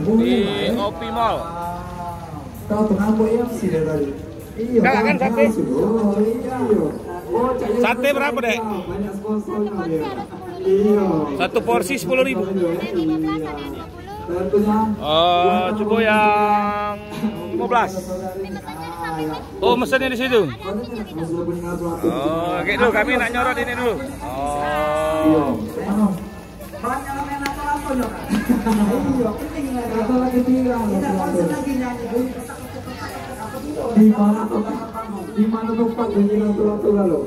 di Opi Mall. Tahu kenapa ya sih dari? Iya. Kan sate? Oh iya. Oh, sate berapa, Dek? Banyak sponsornya ya. Iya. Satu porsi 10.000. Tentunya. Coba yang 15. Oh, mesennya di situ. Oh, gitu. Kami nak nyorot ini dulu. Oh. Di mana tempat dengan lato-lato lalu?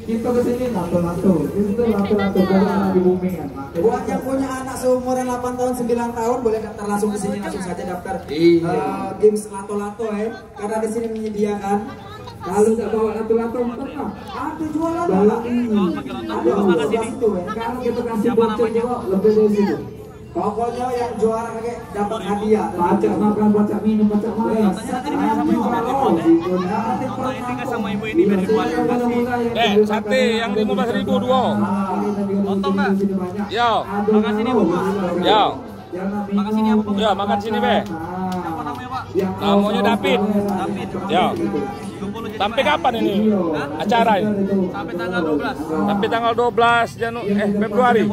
Kita kesini lato-lato, itu lato-lato karena di bumi kan. Buat yang punya anak seumuran 8 tahun 9 tahun boleh daftar langsung ke sini, langsung saja daftar games lato-lato karena di sini menyediakan. Kalau nggak bawa lato-lato pernah? Ada jualan. Ada itu Kalau kita kasih bocor juga lebih dari situ. Pokoknya yang juara dapat hadiah. Baca makan, baca minum, baca main. Sama ibu ini sate yang 15.000 dua. Nonton Mbak. Yo. Makan sini Bu. Yo. Makan sini apa? Yo, makan sini Be. Apa namanya Pak? Namanya David. David. Yo. Sampai kapan ini acara ini? Sampai tanggal 12. Sampai tanggal 12 Februari.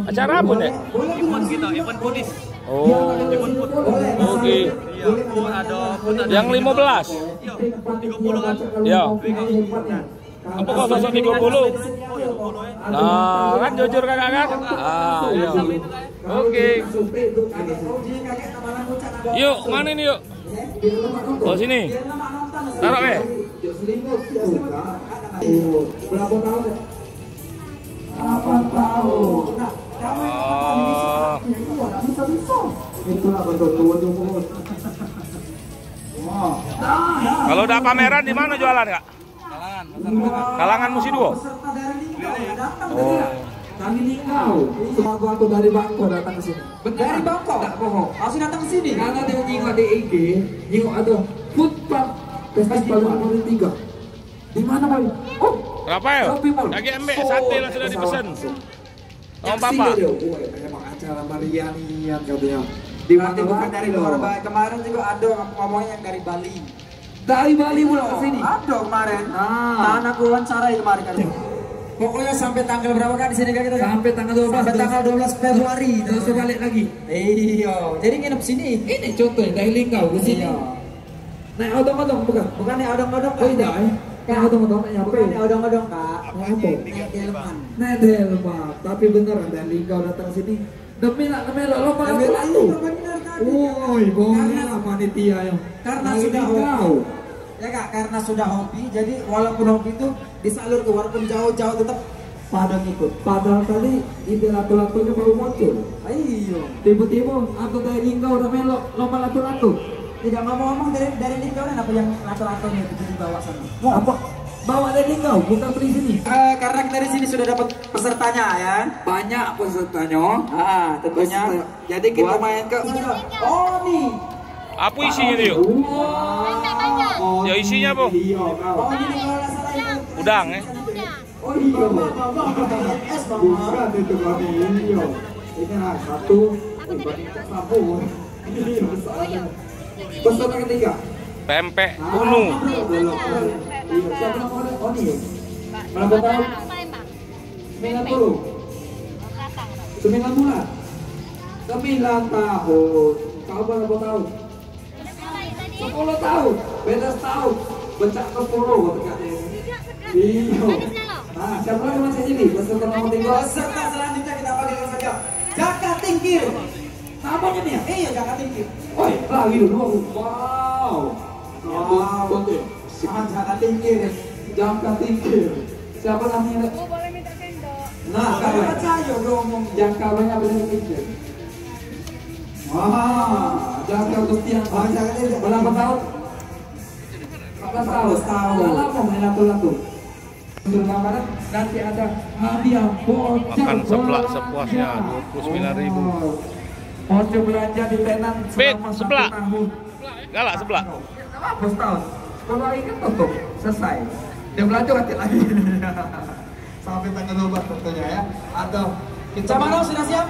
Acara apa nih? Event kita, event foodies. Oh. Oke. Iya, ada Yang 15. Iya, 30 kan? Ya. Apa kok sosok 30? Nah, kan jujur kakak kan? Iya. Oke. Yuk, mana ini yuk? Oh, sini. Taruh ya? Berapa tahun? 8 tahun. Itulah betul-betul. Kalau udah pameran di mana jualan kak? Kalangan Musi Duo. Oh. Kami Linggau. Aku dari Bangko datang ke sini. Dari Bangko? Enggak bohong. Langsung datang ke sini. Karena dia nyingok di IG, nyingok ada food park festival nomor 3. Di mana Boy? Oh, Rafael. Lagi ambek sate lah sudah dipesan. Oh papa. Emang acara Marianian katanya. Di mana bukan dari luar Bali. Kemarin juga ada ngomongnya yang dari Bali. Dari Bali pula ke sini. Ada kemarin. Nah, aku wawancarai kemarin kan. Pokoknya sampai tanggal berapa kan di sini kan kita? Sampai tanggal 12. Sampai tanggal 12 Februari. Terus balik lagi. Iya. Jadi nginep sini. Ini contohnya dari Linggau ke sini. Naik odong-odong bukan? Bukan naik odong-odong. Oh tidak Naik odong-odong naik apa? Bukan naik odong-odong Kak. Naik apa? Naik delman. Naik delman. Tapi beneran dari Linggau datang sini. Demi lo lalu. Benar kan? Woi, bohongnya panitia yang. Karena sudah hobi. Ya Kak, karena sudah hobi, jadi walaupun hobi itu disalur ke walaupun jauh-jauh tetap pada ngikut. Padahal tadi ide lato-latonya baru muncul. Iya. Tiba-tiba aku dari Linggau udah melok lomba lato-lato. Tidak ngomong-ngomong dari Linggau dan apa yang lato-latonya itu dibawa sana? Apa? Bawa dari Linggau, bukan beli sini. Karena kita di sini sudah dapat pesertanya ya. Banyak pesertanya. Tentunya. Jadi kita main ke. Oh nih. Apa isinya itu yuk? Ya isinya apa? Oh ini kalau nggak salah itu. Udang ya? Oh iya. Bukan itu kami ini yo. Ini satu. Banding sapu. Peserta ketiga. Pempek unu. Siapa nama orang? Oh nih. Berapa tahun? 90. 9 bulan. 9 tahun. Kau berapa tahun? 10 tahun. Beda setahun. Becak ke 10 katanya. Iya. Nah, siapa lagi masih sini? Peserta nomor 3. Peserta selanjutnya kita panggil saja Jaka Tingkir. Namanya nih ya? Iya, Jaka Tingkir. Oh, lagi dulu. Wow. Jaka Tingkir. Jaka Tingkir. Siapa namanya? Boleh minta sendok. Nah, kalau percaya ngomong Jaka banyak benar Tingkir. Wah, Jaka Gustian. Jaka Tingkir. Berapa tahun? 14 tahun. Udah lama main lato-lato. Gambaran nanti ada hadiah bocor Makan seblak sepuasnya 29.000. Bocor belanja di tenan selama 1 seblak. tahun. Galak sebelah. Apa setahun? Sekolah ini kan tutup, selesai. Dia belanja nanti lagi. Sampai tanggal 12 tentunya ya. Atau kita Camano sudah siap?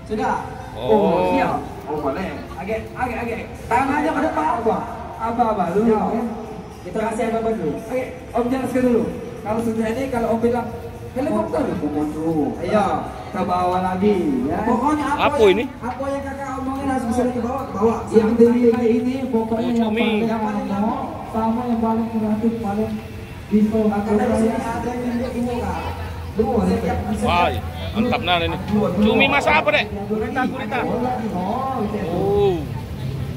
Sudah. Oh. siap. Oh, boleh. Agak. Tangannya ke depan, Abah lu. Kita kasih apa dulu? Oke, Om jelaskan dulu. Kalau sudah ini, kalau Om bilang helikopter, ayo ke bawah lagi. Ya. Pokoknya Apa ini? Apa yang kakak omongin harus bisa ke bawah. Yang tinggi ini pokoknya Oh, cumi. yang paling lama, sama yang paling kreatif, paling bisa. Karena di sini ada yang ini kak. Dua, Wah, mantap nah ini. Cumi masak apa, Dek? Gurita. Oh.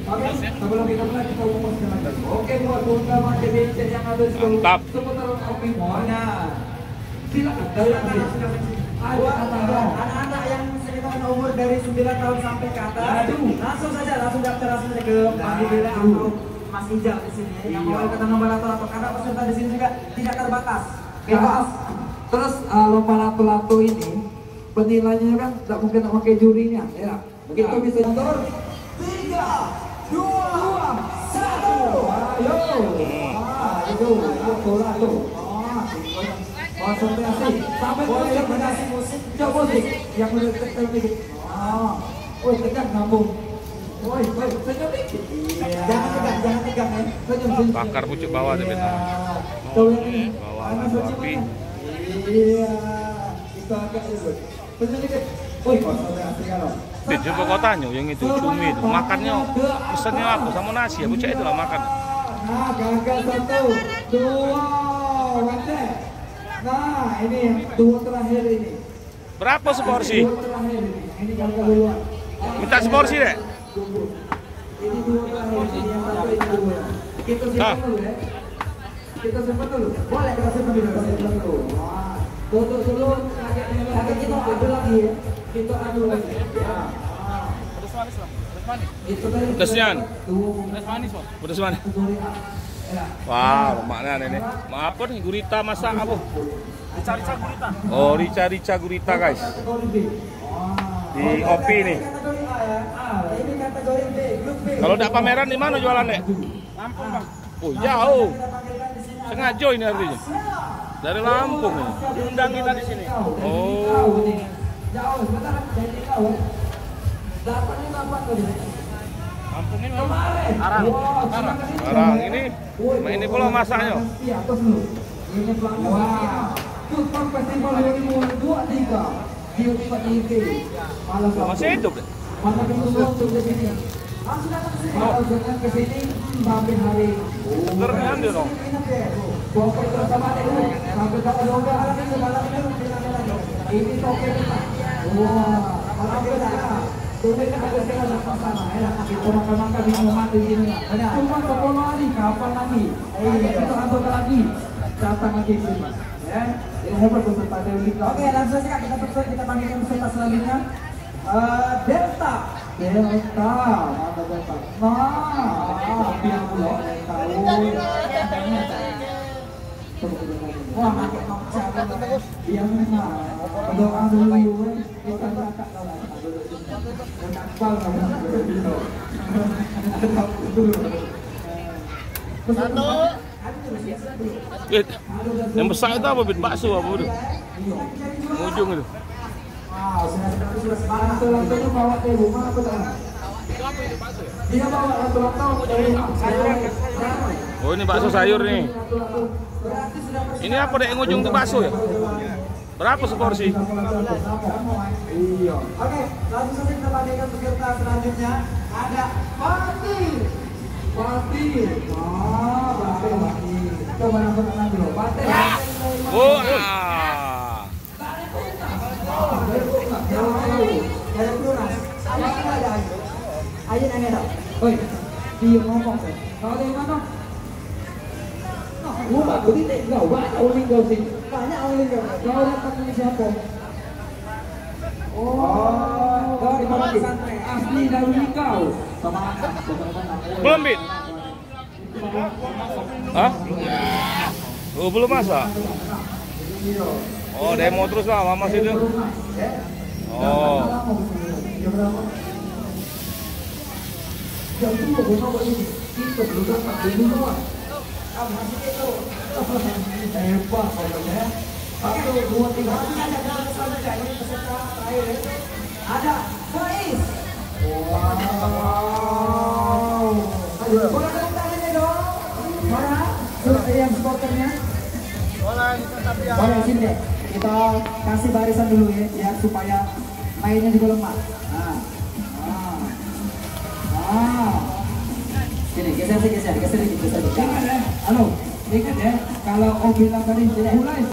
Oke, sebelum kita mulai kita umumkan lagi. Oke, buat beberapa CBC yang ada di Mantap. seputar Open Mall-nya. Silakan dari Anak-anak yang sekitar umur dari 9 tahun sampai ke atas, langsung daftar langsung ke Pak Dibela atau Mas Ijal di sini. Yang mau ikut lomba lato-lato karena peserta di sini juga tidak terbatas. bebas. Terus lomba lato-lato ini penilaiannya kan tidak mungkin pakai jurinya, ya. Kita bisa mundur. 3, 2, 1. Ayo. Itu lato-lato. Konsentrasi sampai boleh berdasar musik, coba musik yang udah tekan dikit. Oh, tekan ngambung. Woi, senyum dikit. Jangan tegang ya. Senyum. Bakar pucuk bawah tuh betul. Tuh ini. Bawah Panas lampu suci api. mana? Iya. Kita agak dulu. Senyum dikit. Woi, konsentrasi kalau. Dit, coba kau tanya yang itu cumi itu makannya pesannya apa sama nasi ya bucak itulah makan. Nah, gagal 1, 2, mantap. Nah, ini yang 2 terakhir ini. Berapa seporsi? 2 terakhir ini. Ini gagal duluan. Minta seporsi, Dek. Ini 2 terakhir ini yang 1 ini 2. Kita simpan dulu ya. Kita simpan dulu. Boleh kita simpan dulu. Wah, tutup dulu. Lagi kita adu lagi ya. Kita adu lagi. Ya. Pedas manis bang. Pedas manis. Itu tadi. Pedasnya. Pedas manis bang. Pedas mana? Ya. Wah, maknanya ini. Maaf nih, gurita masak apa? Rica gurita. Oh, rica gurita guys. Kategori B. Di kopi nih. Kategori A ya. Ini kategori B, grup B. Kalau tidak pameran di mana jualan, Dek? Lampung bang. Oh, jauh. Kita panggilkan di sini. Sengaja ini artinya. Dari Lampung nih. Diundang kita di sini. Oh. Jauh, sebentar jadi kau. 858 tadi. Lampung ini Kemarin. Arang. Wah, terima kasih. Sekarang ini pula masaknya. Iya, terus dulu. Ini pelanggan. Wah. Super Festival 2023 di Unipat TV. Malam Masih hidup, Dek? Mana kesusun ke sini. Langsung datang ke sini. Kalau datang ke sini sampai hari. Keren dia dong. Pokok terus sama deh. Sampai kalau lomba lagi malam ini toke kita. Wah, malam kita. Tulis ada segala suasana, enak kita makan-makan di rumah di sini. Cuma sekolah lagi, kapan lagi? Kita anggota lagi, datang lagi ke sini. Ya, ini hebat peserta Dewi. Oke, langsung saja kita panggilkan peserta selanjutnya. Delta. Delta, mana Delta? Nah, biar dulu. Wah, pakai nokca banget. Iya memang. Berdoa dulu, kita kakak tahu. Nakal kamu. Bit, yang besar itu apa, Bit? Bakso apa itu? Ujung itu. Wow, sudah semangat. Lato-latonya bawa dari rumah apa tak? Dia bawa lato-lato dari sayur. Oh, ini bakso sayur nih. Berarti sudah Ini apa, Dek? Yang ujung itu bakso ya? Berapa seporsi? Iya. Oke, langsung saja kita panggilkan peserta selanjutnya. Ada Fatir. Fatir. Fatir. Coba nampak dulu. Fatir. Wah. Dari Pluras. Ada kita ada Ayu. Ayu nanya dong. Oi, dia ngomong. Kau dari mana? Rumah aku tidak kau banyak uling kau sih. Banyak uling kau. Kau datang dari siapa? Dari mana? pesantren. Asli dari kau. Sama anak. Belum, Bit? Hah? Oh, belum masak? Oh, demo terus lah, Mama situ. Oh. Jam 2 gua mau ini. Kita belum dapat dulu. Hebat pokoknya. 1, 2, 3. Ada peserta terakhir. Ada Faiz. yang supporternya. Boleh sini deh. Kita kasih barisan dulu ya, biar supaya lainnya juga lemah. Sini geser dikit. Halo, ingat ya, kalau Om bilang tadi mulai